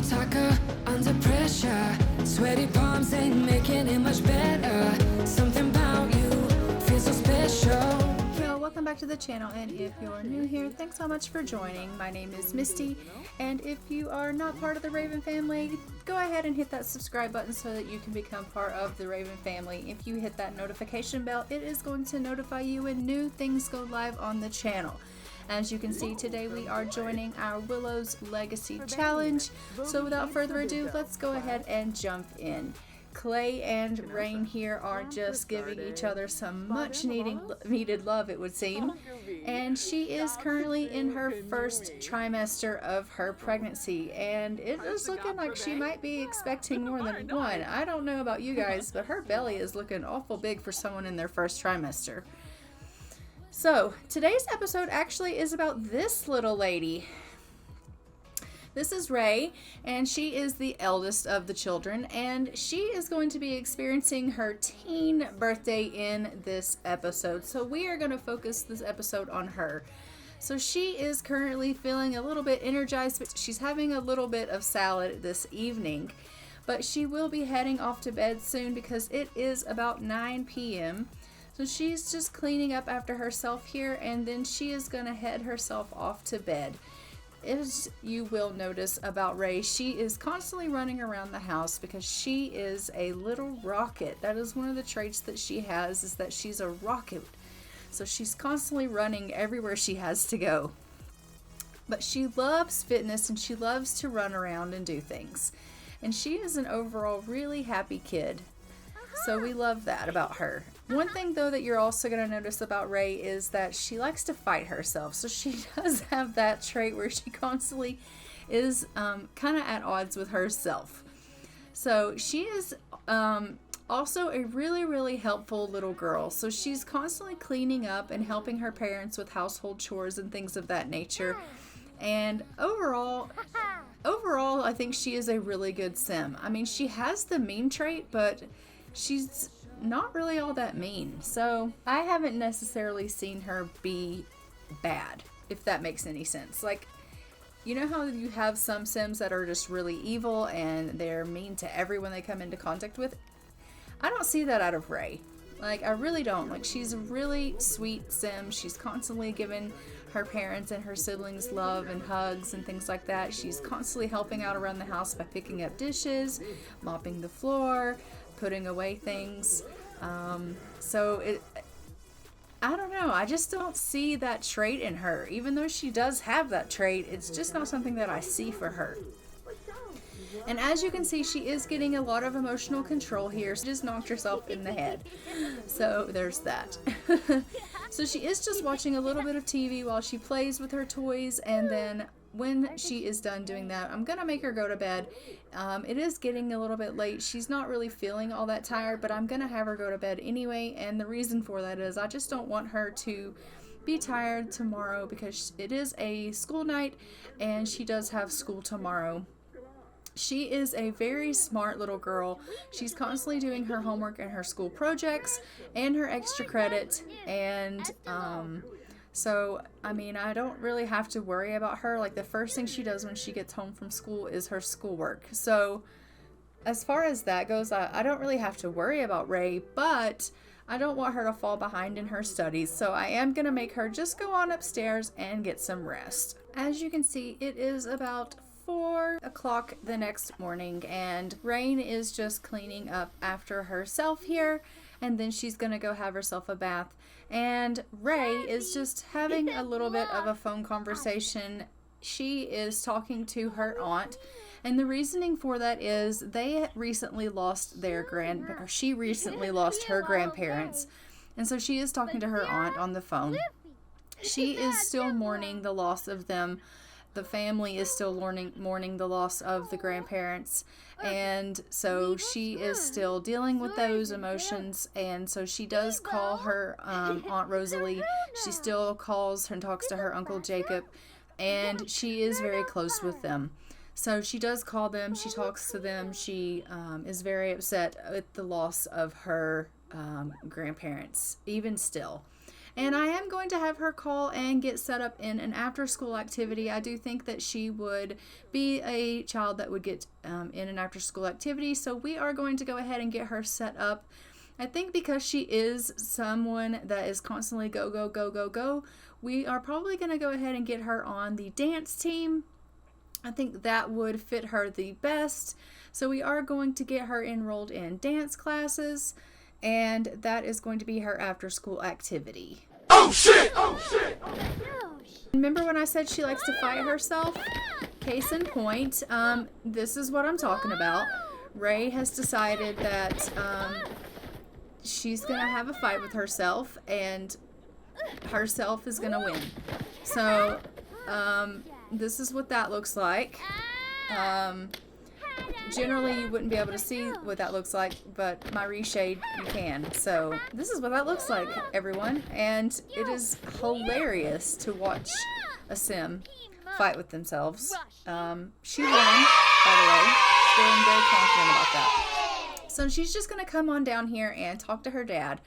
no talker, under pressure. Sweaty palms ain't making it much better. Something about you feels so special. Welcome back to the channel, and if you're new here, thanks so much for joining. My name is Misty, and if you are not part of the Raven family, go ahead and hit that subscribe button so that you can become part of the Raven family. If you hit that notification bell, it is going to notify you when new things go live on the channel. As you can see, today we are joining our Willows Legacy challenge. So without further ado, let's go ahead and jump in. Clay and Rayne here are just giving each other some much needed love, it would seem. And she is currently in her first trimester of her pregnancy, and it is looking like she might be expecting more than one. I don't know about you guys, but her belly is looking awful big for someone in their first trimester. So today's episode actually is about this little lady. This is Rhea, and she is the eldest of the children, and she is going to be experiencing her teen birthday in this episode. So we are going to focus this episode on her. So she is currently feeling a little bit energized, but she's having a little bit of salad this evening. But she will be heading off to bed soon because it is about 9 p.m. So she's just cleaning up after herself here, and then she is going to head herself off to bed. As you will notice about Rhea, she is constantly running around the house because she is a little rocket. That is one of the traits that she has, is that she's a rocket. So she's constantly running everywhere she has to go. But she loves fitness and she loves to run around and do things. And she is an overall really happy kid. So we love that about her. One thing though that you're also going to notice about Rhea is that she likes to fight herself. So she does have that trait where she constantly is kind of at odds with herself. So she is also a really helpful little girl. So she's constantly cleaning up and helping her parents with household chores and things of that nature. And overall, I think she is a really good sim. I mean, she has the mean trait, but she's not really all that mean. So I haven't necessarily seen her be bad, if that makes any sense. Like, you know how you have some sims that are just really evil and they're mean to everyone they come into contact with? I don't see that out of Rhea. Like, I really don't. Like, she's a really sweet sim. She's constantly giving her parents and her siblings love and hugs and things like that. She's constantly helping out around the house by picking up dishes, mopping the floor, putting away things. I don't know. I just don't see that trait in her. Even though she does have that trait, it's just not something that I see for her. And as you can see, she is getting a lot of emotional control here. She just knocked herself in the head. So there's that. So she is just watching a little bit of TV while she plays with her toys, and then when she is done doing that, I'm gonna make her go to bed. It is getting a little bit late. She's not really feeling all that tired, but I'm gonna have her go to bed anyway, and the reason for that is I just don't want her to be tired tomorrow because it is a school night and she does have school tomorrow. She is a very smart little girl. She's constantly doing her homework and her school projects and her extra credit, and so, I mean, I don't really have to worry about her. Like, the first thing she does when she gets home from school is her schoolwork. So, as far as that goes, I don't really have to worry about Rhea, but I don't want her to fall behind in her studies. So, I am going to make her just go on upstairs and get some rest. As you can see, it is about 4 o'clock the next morning, and Rayne is just cleaning up after herself here, and then she's going to go have herself a bath. And Rhea is just having a little bit of a phone conversation. She is talking to her aunt, and the reasoning for that is they recently lost she recently lost her grandparents, and so she is talking to her aunt on the phone. She is still mourning the loss of them. The family is still mourning the loss of the grandparents, and so she is still dealing with those emotions. And so she does call her Aunt Rosalie. She still calls her and talks to her Uncle Jacob, and she is very close with them. So she does call them, she talks to them. She is very upset at the loss of her grandparents, even still. And I am going to have her call and get set up in an after-school activity. I do think that she would be a child that would get in an after-school activity. So we are going to go ahead and get her set up. I think because she is someone that is constantly go, go, go, go, go, we are probably going to go ahead and get her on the dance team. I think that would fit her the best. So we are going to get her enrolled in dance classes, and that is going to be her after-school activity. Oh shit! Oh shit! Remember when I said she likes to fight herself? Case in point, this is what I'm talking about. Ray has decided that she's going to have a fight with herself, and herself is going to win. So, this is what that looks like. Generally, you wouldn't be able to see what that looks like, but my reshade, you can. So, this is what that looks like, everyone. And it is hilarious to watch a sim fight with themselves. She won, by the way. Feeling very confident about that. So, she's just going to come on down here and talk to her dad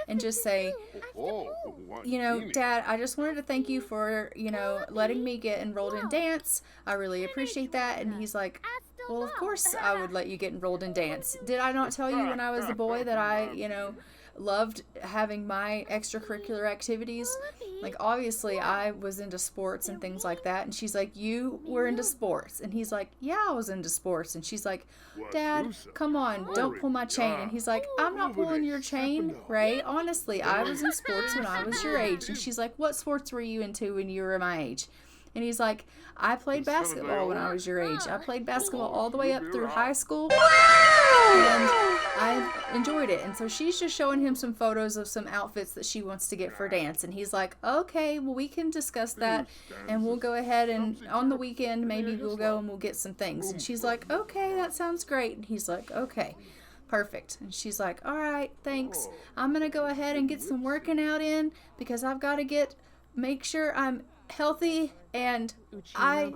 and just say, you know, Dad, I just wanted to thank you for, you know, letting me get enrolled in dance. I really appreciate that. And he's like, well, of course I would let you get enrolled in dance. Did I not tell you when I was a boy that I, you know, loved having my extracurricular activities? Like, obviously I was into sports and things like that. And she's like, you were into sports? And he's like, yeah, I was into sports. And she's like, Dad, come on, don't pull my chain. And he's like, I'm not pulling your chain, Ray. Honestly, I was in sports when I was your age. And she's like, what sports were you into when you were my age? And he's like, I played basketball when I was your age. I played basketball all the way up through high school, and I enjoyed it. And so she's just showing him some photos of some outfits that she wants to get for dance. And he's like, okay, well, we can discuss that, and we'll go ahead and on the weekend, maybe we'll go and we'll get some things. And she's like, okay, that sounds great. And he's like, okay, perfect. And she's like, all right, thanks. I'm going to go ahead and get some working out in because I've got to make sure I'm healthy, and I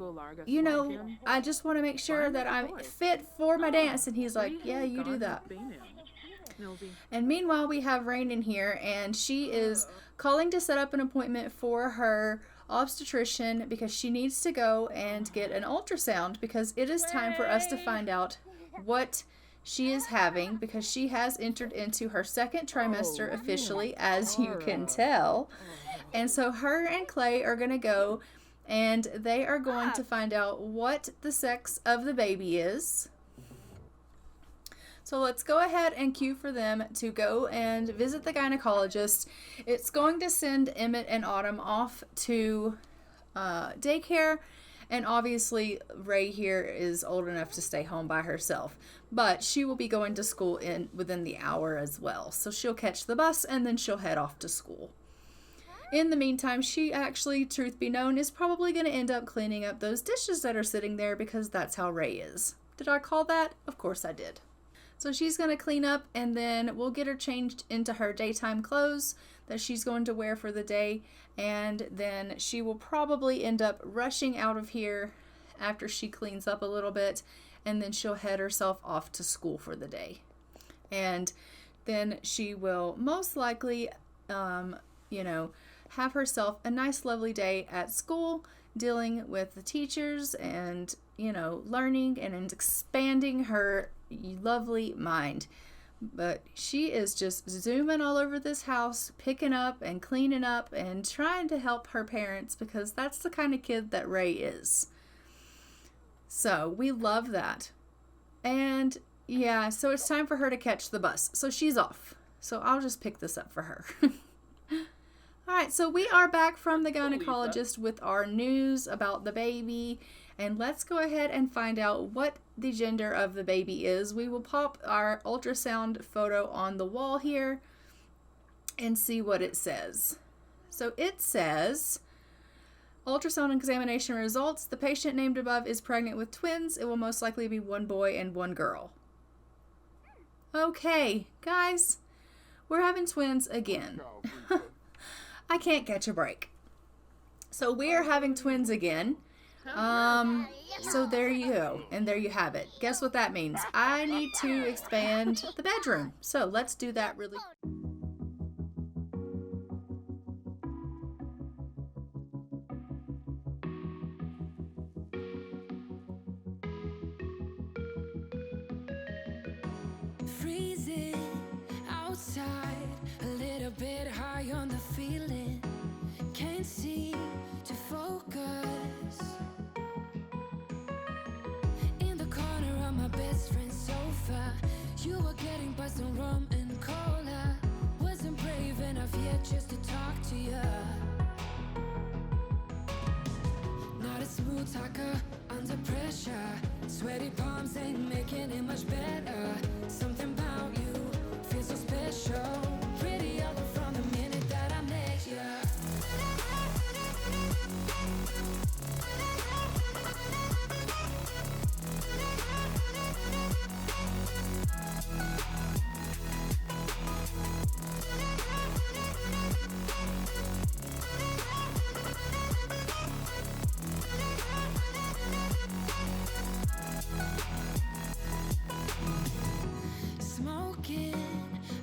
just want to make sure that I'm fit for my dance. And he's like, yeah, you do that. And meanwhile, we have Rayne in here, and she is calling to set up an appointment for her obstetrician because she needs to go and get an ultrasound because it is time for us to find out what she is having, because she has entered into her second trimester officially, as you can tell. And so her and Clay are going to go, and they are going to find out what the sex of the baby is. So let's go ahead and cue for them to go and visit the gynecologist. It's going to send Emmett and Autumn off to daycare. And obviously, Ray here is old enough to stay home by herself. But she will be going to school within the hour as well. So she'll catch the bus, and then she'll head off to school. In the meantime, she actually, truth be known, is probably going to end up cleaning up those dishes that are sitting there because that's how Ray is. Did I call that? Of course I did. So she's going to clean up, and then we'll get her changed into her daytime clothes that she's going to wear for the day. And then she will probably end up rushing out of here after she cleans up a little bit, and then she'll head herself off to school for the day. And then she will most likely, have herself a nice lovely day at school, dealing with the teachers and, learning and expanding her lovely mind. But she is just zooming all over this house, picking up and cleaning up and trying to help her parents because that's the kind of kid that Ray is. So we love that. And yeah, so it's time for her to catch the bus. So she's off. So I'll just pick this up for her. All right, so we are back from the gynecologist with our news about the baby, and let's go ahead and find out what the gender of the baby is. We will pop our ultrasound photo on the wall here and see what it says. So it says, ultrasound examination results. The patient named above is pregnant with twins. It will most likely be one boy and one girl. Okay, guys, we're having twins again. I can't catch a break. So we are having twins again. So there you go. And there you have it. Guess what that means? I need to expand the bedroom. So let's do that really. outside, a little bit high on the feeling. Can't seem to focus. In the corner of my best friend's sofa, you were getting buzzed on rum and cola. Wasn't brave enough yet just to talk to you. Not a smooth talker under pressure. Sweaty palms ain't making it much better. Something about you feels so special. Pretty up from the minute that I met you. Smoking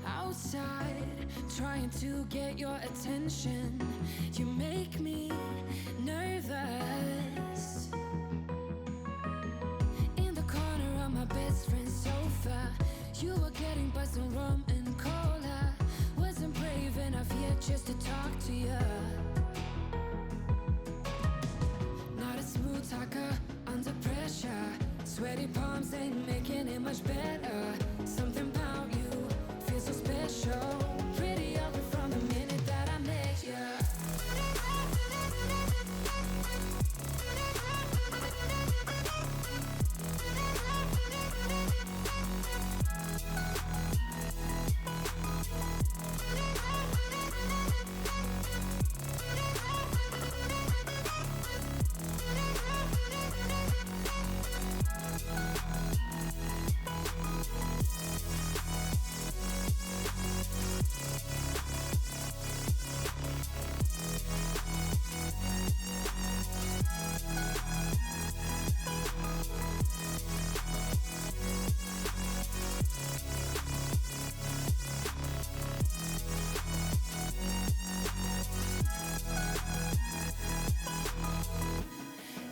outside, trying to get your attention. You make me nervous. In the corner of my best friend's sofa, you were getting buzzed on rum and cola. Wasn't brave enough yet just to talk to you. Not a smooth talker under pressure. Sweaty palms ain't making it much better. Something about you feels so special. Pretty up from the minute that I met you.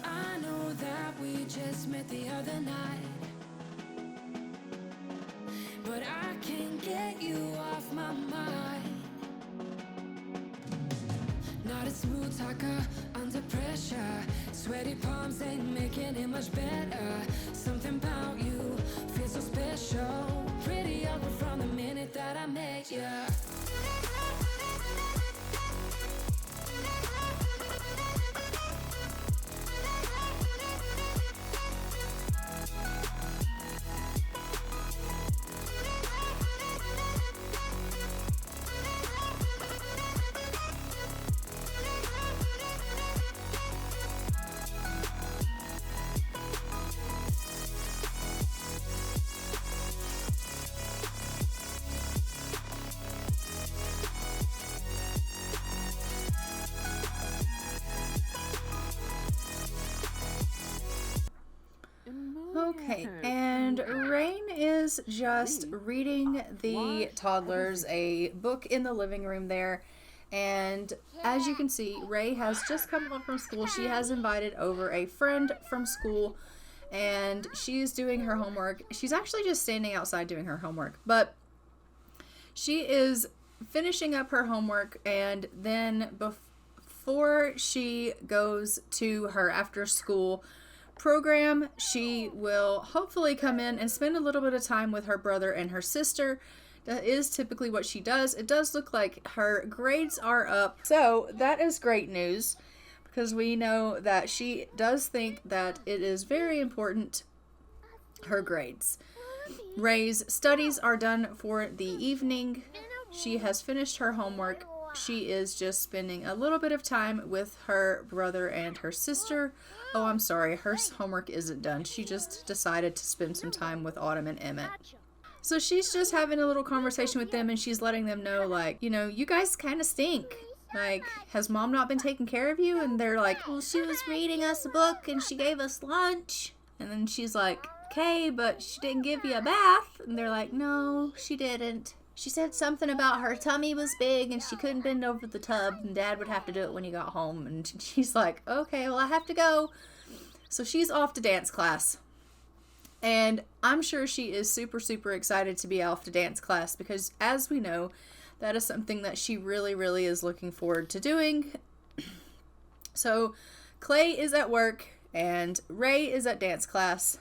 I know that we just met the other night, but I can't get you off my mind. Not a smooth talker under pressure. Sweaty palms ain't making it much better. Something about you feels so special. Pretty up from the minute that I met you. Okay, and Rayne is just reading the toddlers a book in the living room there. And as you can see, Ray has just come home from school. She has invited over a friend from school, and she is doing her homework. She's actually just standing outside doing her homework, but she is finishing up her homework, and then before she goes to her after school program, she will hopefully come in and spend a little bit of time with her brother and her sister. That is typically what she does. It does look like her grades are up, so that is great news, because we know that she does think that it is very important, her grades. Ray's studies are done for the evening. She has finished her homework. She is just spending a little bit of time with her brother and her sister. Oh, I'm sorry, her homework isn't done. She just decided to spend some time with Autumn and Emmett. So she's just having a little conversation with them, and she's letting them know, like, you know, you guys kind of stink. Like, has Mom not been taking care of you? And they're like, well, she was reading us a book and she gave us lunch. And then she's like, okay, but she didn't give you a bath. And they're like, no, she didn't. She said something about her tummy was big and she couldn't bend over the tub, and Dad would have to do it when he got home. And she's like, okay, well, I have to go. So she's off to dance class. And I'm sure she is super, super excited to be off to dance class because, as we know, that is something that she really, really is looking forward to doing. So Clay is at work and Ray is at dance class.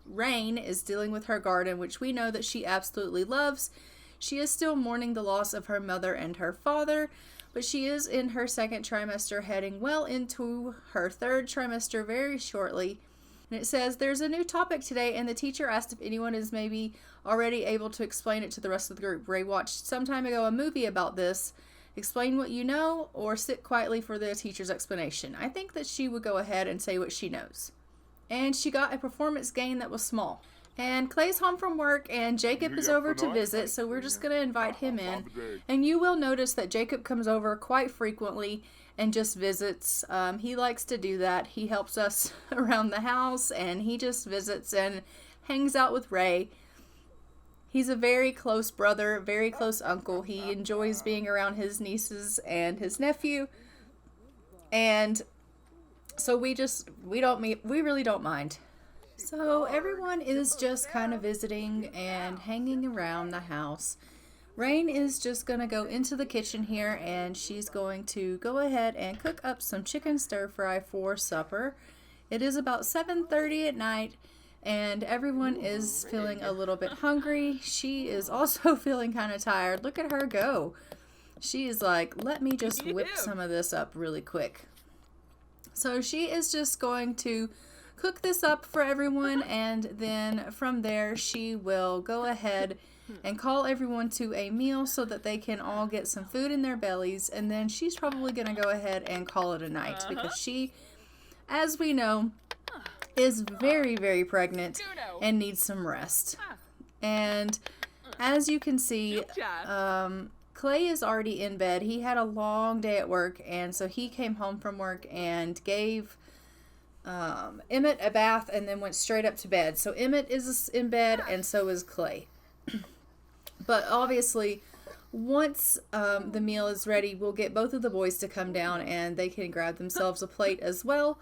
Rayne is dealing with her garden, which we know that she absolutely loves. She is still mourning the loss of her mother and her father, but she is in her second trimester, heading well into her third trimester very shortly. And it says, there's a new topic today, and the teacher asked if anyone is maybe already able to explain it to the rest of the group. Ray watched some time ago a movie about this. Explain what you know, or sit quietly for the teacher's explanation. I think that she would go ahead and say what she knows. And she got a performance gain that was small. And Clay's home from work, and Jacob is over to visit, so we're just going to invite him in. And you will notice that Jacob comes over quite frequently and just visits. He likes to do that. He helps us around the house, and he just visits and hangs out with Ray. He's a very close brother, very close uncle. He enjoys being around his nieces and his nephew. And so we really don't mind. So everyone is just kind of visiting and hanging around the house. Rayne is just going to go into the kitchen here, and she's going to go ahead and cook up some chicken stir fry for supper. It is about 7:30 at night, and everyone is feeling a little bit hungry. She is also feeling kind of tired. Look at her go. She is like, let me just whip some of this up really quick. So she is just going to cook this up for everyone, and then from there she will go ahead and call everyone to a meal so that they can all get some food in their bellies, and then she's probably going to go ahead and call it a night because she, as we know, is very, very pregnant and needs some rest. And as you can see, Clay is already in bed. He had a long day at work, and so he came home from work and gave Emmett a bath and then went straight up to bed. So Emmett is in bed, and so is Clay. But obviously, once the meal is ready, we'll get both of the boys to come down, and they can grab themselves a plate as well,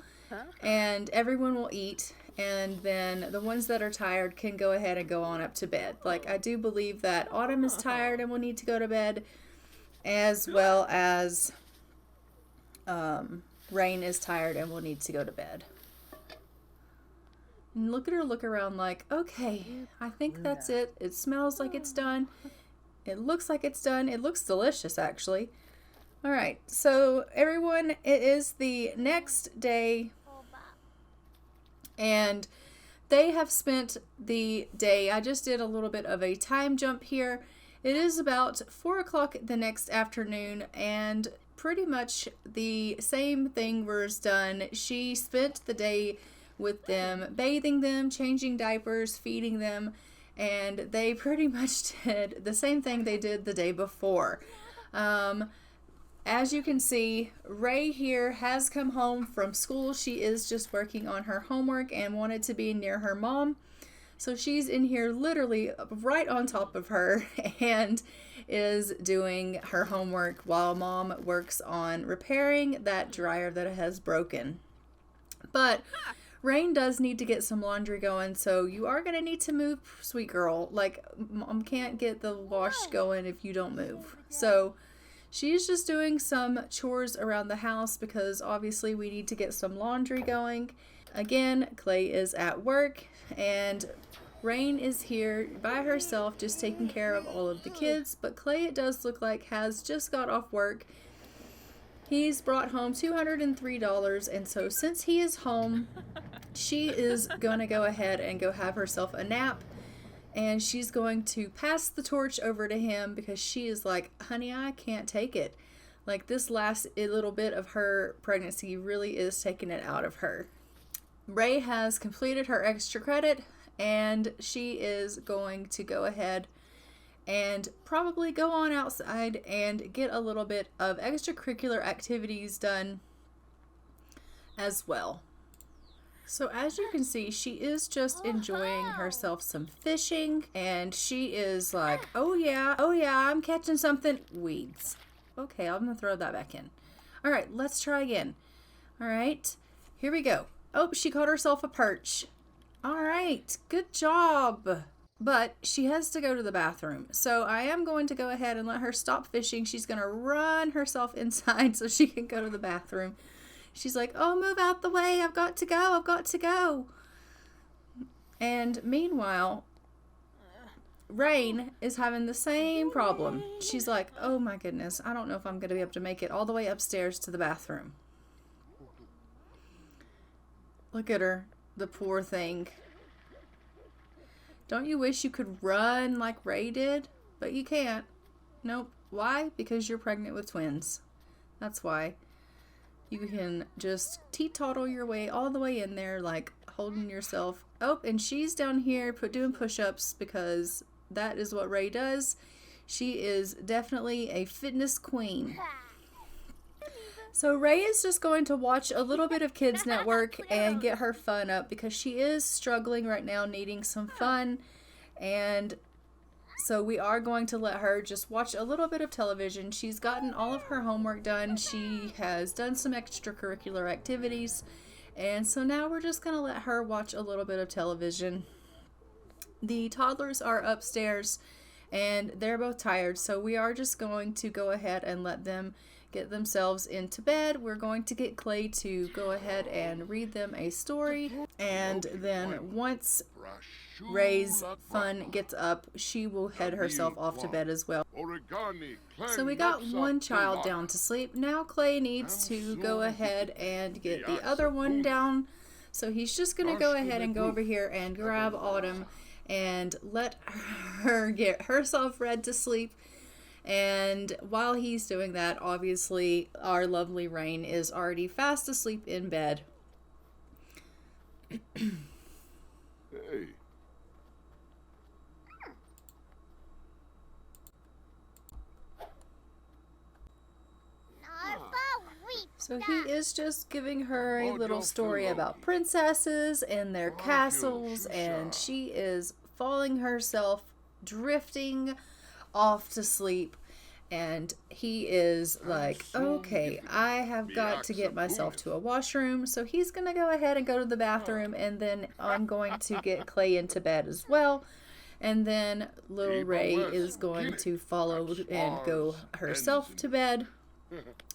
and everyone will eat, and then the ones that are tired can go ahead and go on up to bed. Like, I do believe that Autumn is tired and will need to go to bed, as well as Rayne is tired and will need to go to bed. And look at her look around like, okay, I think that's it. It smells like it's done. It looks like it's done. It looks delicious, actually. All right, so everyone, it is the next day, and they have spent the day. I just did a little bit of a time jump here. It is about 4 o'clock the next afternoon, and pretty much the same thing was done. She spent the day with them, bathing them, changing diapers, feeding them, and they pretty much did the same thing they did the day before. As you can see, Ray here has come home from school. She is just working on her homework and wanted to be near her mom. So she's in here literally right on top of her and is doing her homework while mom works on repairing that dryer that has broken. But Rayne does need to get some laundry going, so you are going to need to move, sweet girl. Like, mom can't get the wash going if you don't move. So she's just doing some chores around the house because obviously we need to get some laundry going. Again, Clay is at work, and Rayne is here by herself just taking care of all of the kids. But Clay, it does look like, has just got off work. He's brought home $203, and so since he is home, she is going to go ahead and go have herself a nap, and she's going to pass the torch over to him because she is like, honey, I can't take it. Like, this last little bit of her pregnancy really is taking it out of her. Ray has completed her extra credit, and she is going to go ahead and probably go on outside and get a little bit of extracurricular activities done as well. So as you can see, she is just enjoying herself some fishing, and she is like, oh yeah, I'm catching something. Weeds. Okay, I'm gonna throw that back in. All right, let's try again. All right, here we go. Oh, she caught herself a perch. All right, good job. But she has to go to the bathroom. So I am going to go ahead and let her stop fishing. She's going to run herself inside so she can go to the bathroom. She's like, oh, move out the way. I've got to go. I've got to go. And meanwhile, Rayne is having the same problem. She's like, oh my goodness, I don't know if I'm going to be able to make it all the way upstairs to the bathroom. Look at her, the poor thing. Don't you wish you could run like Ray did? But you can't. Nope. Why? Because you're pregnant with twins. That's why. You can just teetotal your way all the way in there, like holding yourself. Oh, and she's down here doing push-ups because that is what Ray does. She is definitely a fitness queen. So Ray is just going to watch a little bit of Kids Network and get her fun up because she is struggling right now, needing some fun. And so we are going to let her just watch a little bit of television. She's gotten all of her homework done. She has done some extracurricular activities. And so now we're just going to let her watch a little bit of television. The toddlers are upstairs and they're both tired. So we are just going to go ahead and let them get themselves into bed. We're going to get Clay to go ahead and read them a story. And then once Ray's fun gets up, she will head herself off to bed as well. So we got one child down to sleep. Now Clay needs to go ahead and get the other one down. So he's just going to go ahead and go over here and grab Autumn and let her get herself read to sleep. And while he's doing that, obviously our lovely Rayne is already fast asleep in bed. Hey. So he is just giving her a little story about princesses and their castles, and she is falling herself, drifting off to sleep. And he is like, okay, I have got to get myself to a washroom. So he's going to go ahead and go to the bathroom, and then I'm going to get Clay into bed as well. And then little Ray is going to follow and go herself to bed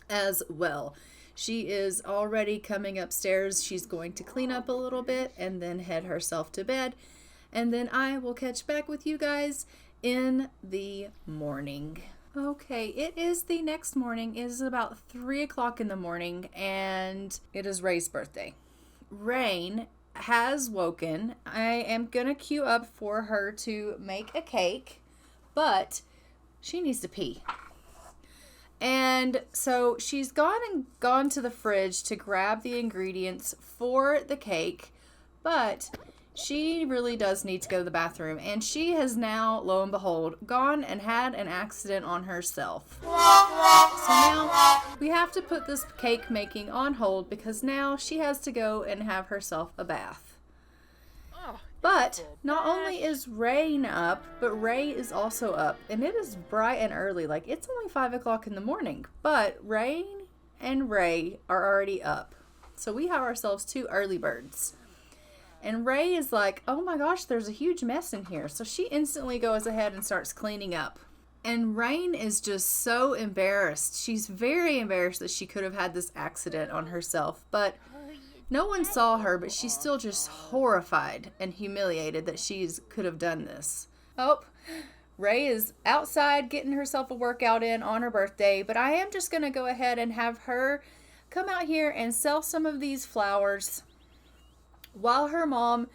as well. She is already coming upstairs. She's going to clean up a little bit and then head herself to bed. And then I will catch back with you guys in the morning. Okay, it is the next morning. It is about 3 o'clock in the morning, and it is Ray's birthday. Rayne has woken. I am going to queue up for her to make a cake, but she needs to pee. And so she's gone to the fridge to grab the ingredients for the cake, but she really does need to go to the bathroom. And she has now, lo and behold, gone and had an accident on herself. So now we have to put this cake making on hold because now she has to go and have herself a bath. But not only is Rayne up, but Ray is also up. And it is bright and early. Like, it's only 5 o'clock in the morning. But Rayne and Ray are already up. So we have ourselves two early birds. And Ray is like, oh my gosh, there's a huge mess in here. So she instantly goes ahead and starts cleaning up. And Rayne is just so embarrassed. She's very embarrassed that she could have had this accident on herself. But no one saw her, but she's still just horrified and humiliated that she could have done this. Oh, Ray is outside getting herself a workout in on her birthday, but I am just going to go ahead and have her come out here and sell some of these flowers while her mom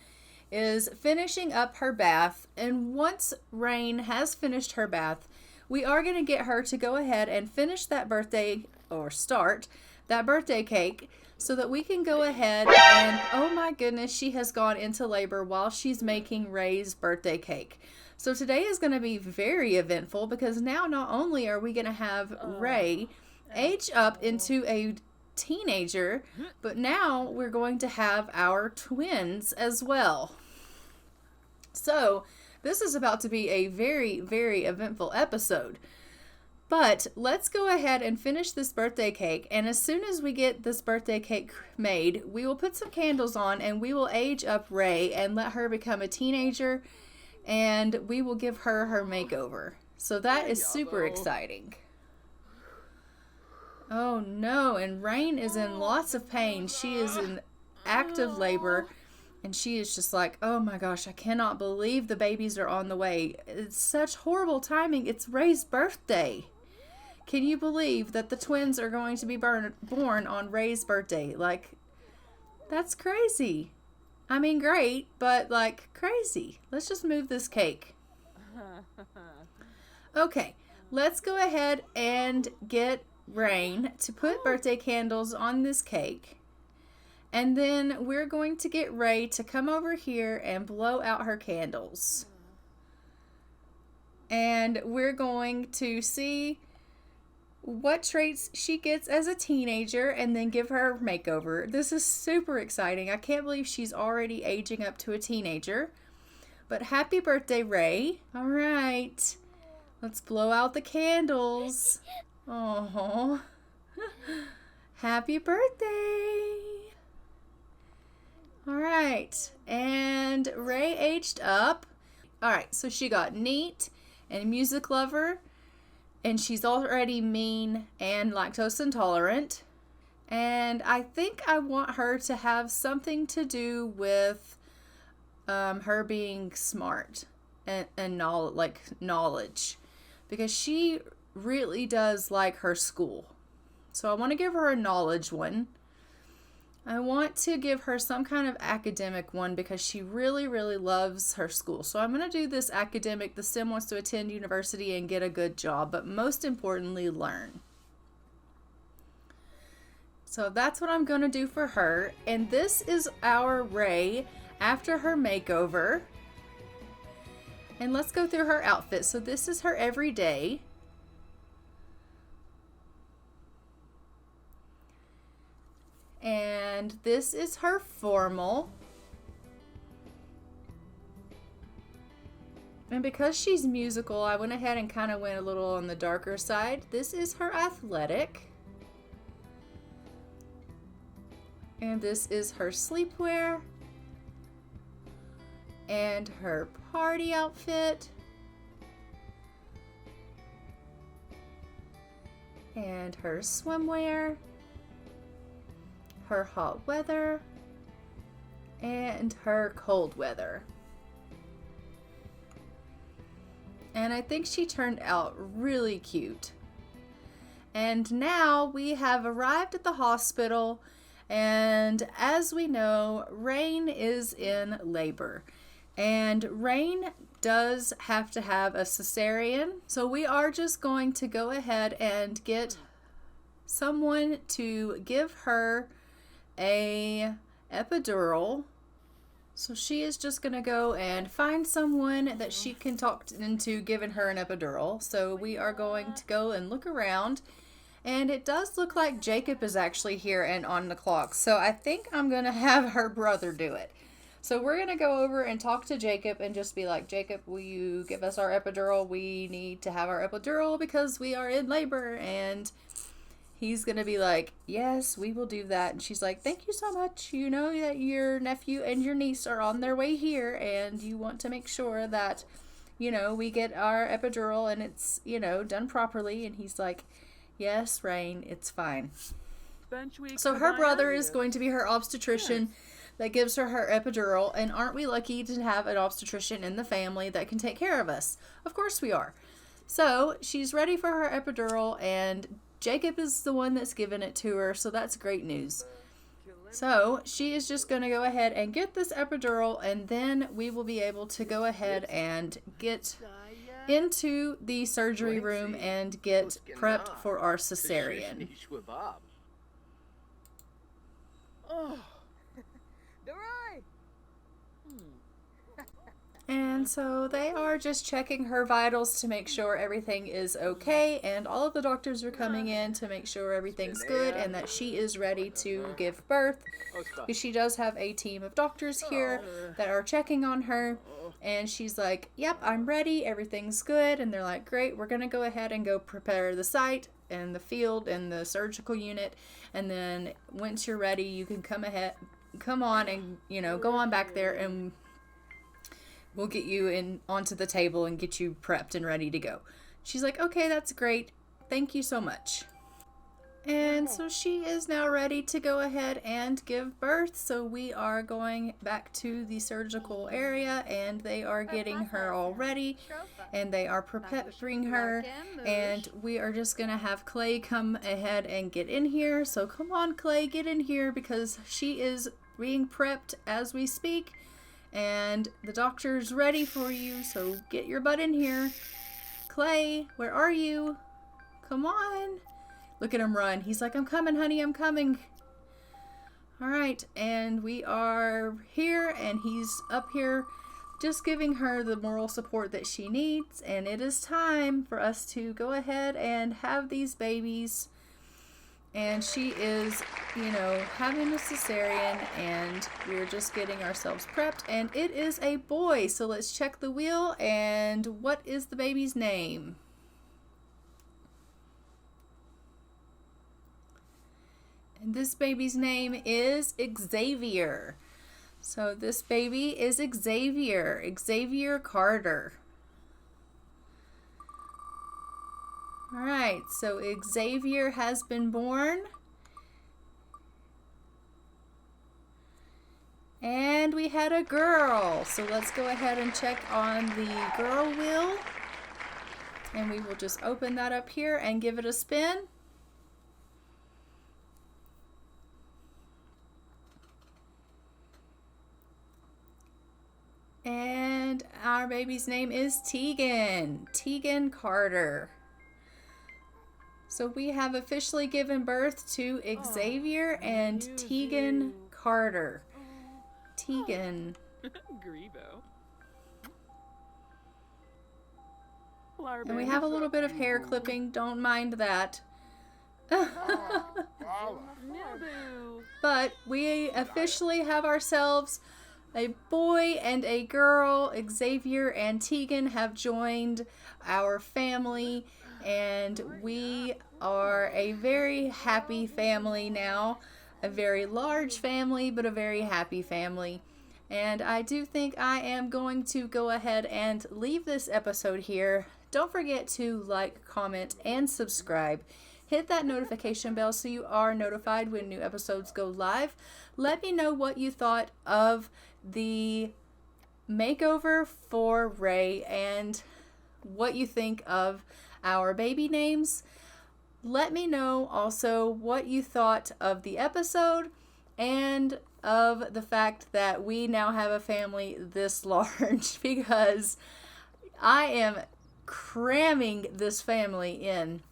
is finishing up her bath. And once Rayne has finished her bath, we are going to get her to go ahead and finish that birthday, or start that birthday cake, so that we can go ahead and, oh my goodness, she has gone into labor while she's making Ray's birthday cake. So today is going to be very eventful because now not only are we going to have Ray age up into a teenager, but now we're going to have our twins as well. So this is about to be a very, very eventful episode. But let's go ahead and finish this birthday cake. And as soon as we get this birthday cake made, we will put some candles on and we will age up Ray and let her become a teenager. And we will give her her makeover. So that is super exciting. Oh no, and Rayne is in lots of pain. She is in active labor. And she is just like, oh my gosh, I cannot believe the babies are on the way. It's such horrible timing. It's Ray's birthday. Can you believe that the twins are going to be born on Ray's birthday? Like, that's crazy. I mean, great, but like crazy. Let's just move this cake. Okay, let's go ahead and get Rayne to put birthday candles on this cake. And then we're going to get Ray to come over here and blow out her candles. And we're going to see what traits she gets as a teenager and then give her a makeover. This is super exciting. I can't believe she's already aging up to a teenager. But happy birthday, Ray. All right. Let's blow out the candles. Oh, happy birthday. All right. And Ray aged up. All right. So she got neat and music lover. And she's already mean and lactose intolerant. And I think I want her to have something to do with her being smart and knowledge. Because she really does like her school. So I want to give her a knowledge one. I want to give her some kind of academic one because she really, really loves her school. So I'm going to do this academic. The Sim wants to attend university and get a good job, but most importantly, learn. So that's what I'm going to do for her. And this is our Ray after her makeover. And let's go through her outfit. So this is her everyday. And this is her formal. And because she's musical, I went ahead and kind of went a little on the darker side. This is her athletic. And this is her sleepwear. And her party outfit. And her swimwear. Her hot weather. And her cold weather. And I think she turned out really cute. And now we have arrived at the hospital. And as we know, Rayne is in labor. And Rayne does have to have a cesarean. So we are just going to go ahead and get someone to give her a epidural. So she is just going to go and find someone that she can talk into giving her an epidural. So we are going to go and look around. And it does look like Jacob is actually here and on the clock. So I think I'm going to have her brother do it. So we're going to go over and talk to Jacob and just be like, Jacob, will you give us our epidural? We need to have our epidural because we are in labor. And he's going to be like, yes, we will do that. And she's like, thank you so much. You know that your nephew and your niece are on their way here. And you want to make sure that, you know, we get our epidural and it's, you know, done properly. And he's like, yes, Rayne, it's fine. So her brother is going to be her obstetrician that gives her her epidural. And aren't we lucky to have an obstetrician in the family that can take care of us? Of course we are. So she's ready for her epidural and Jacob is the one that's given it to her. So that's great news. So she is just going to go ahead and get this epidural and then we will be able to go ahead and get into the surgery room and get prepped for our cesarean. And so they are just checking her vitals to make sure everything is okay, and all of the doctors are coming in to make sure everything's good and that she is ready to give birth. Because she does have a team of doctors here that are checking on her, and she's like, yep, I'm ready, everything's good. And they're like, great, we're gonna go ahead and go prepare the site and the field and the surgical unit, and then once you're ready, you can come on and, you know, go on back there, and we'll get you in onto the table and get you prepped and ready to go. She's like, okay, that's great, thank you so much. And so she is now ready to go ahead and give birth. So we are going back to the surgical area, and they are getting her all ready, and they are prepping her, and we are just gonna have Clay come ahead and get in here. So come on, Clay, get in here, because she is being prepped as we speak, and the doctor's ready for you, so get your butt in here. Clay, where are you? Come on. Look at him run. He's like, I'm coming, honey, I'm coming. All right, and we are here, and he's up here just giving her the moral support that she needs, and it is time for us to go ahead and have these babies. And she is, you know, having a cesarean, and we're just getting ourselves prepped, and it is a boy. So let's check the wheel, and what is the baby's name? And this baby's name is Xavier. So this baby is Xavier Carter. All right, so Xavier has been born. And we had a girl. So let's go ahead and check on the girl wheel. And we will just open that up here and give it a spin. And our baby's name is Tegan Carter. So we have officially given birth to Xavier and Tegan Carter. Tegan. Grebo. And we have a little bit of hair clipping, don't mind that. But we officially have ourselves a boy and a girl. Xavier and Tegan have joined our family, and we are a very happy family now. A very large family, but a very happy family. And I do think I am going to go ahead and leave this episode here. Don't forget to like, comment, and subscribe. Hit that notification bell so you are notified when new episodes go live. Let me know what you thought of the makeover for Ray and what you think of our baby names. Let me know also what you thought of the episode and of the fact that we now have a family this large, because I am cramming this family in.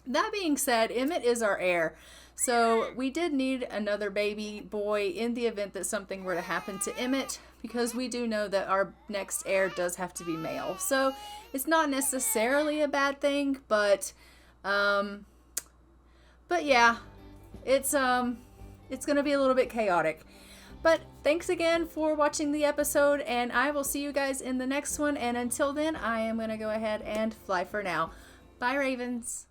That being said, Emmett is our heir. So we did need another baby boy in the event that something were to happen to Emmett, because we do know that our next heir does have to be male. So it's not necessarily a bad thing, but yeah, it's gonna be a little bit chaotic. But thanks again for watching the episode, and I will see you guys in the next one. And until then, I am gonna go ahead and fly for now. Bye, Ravens.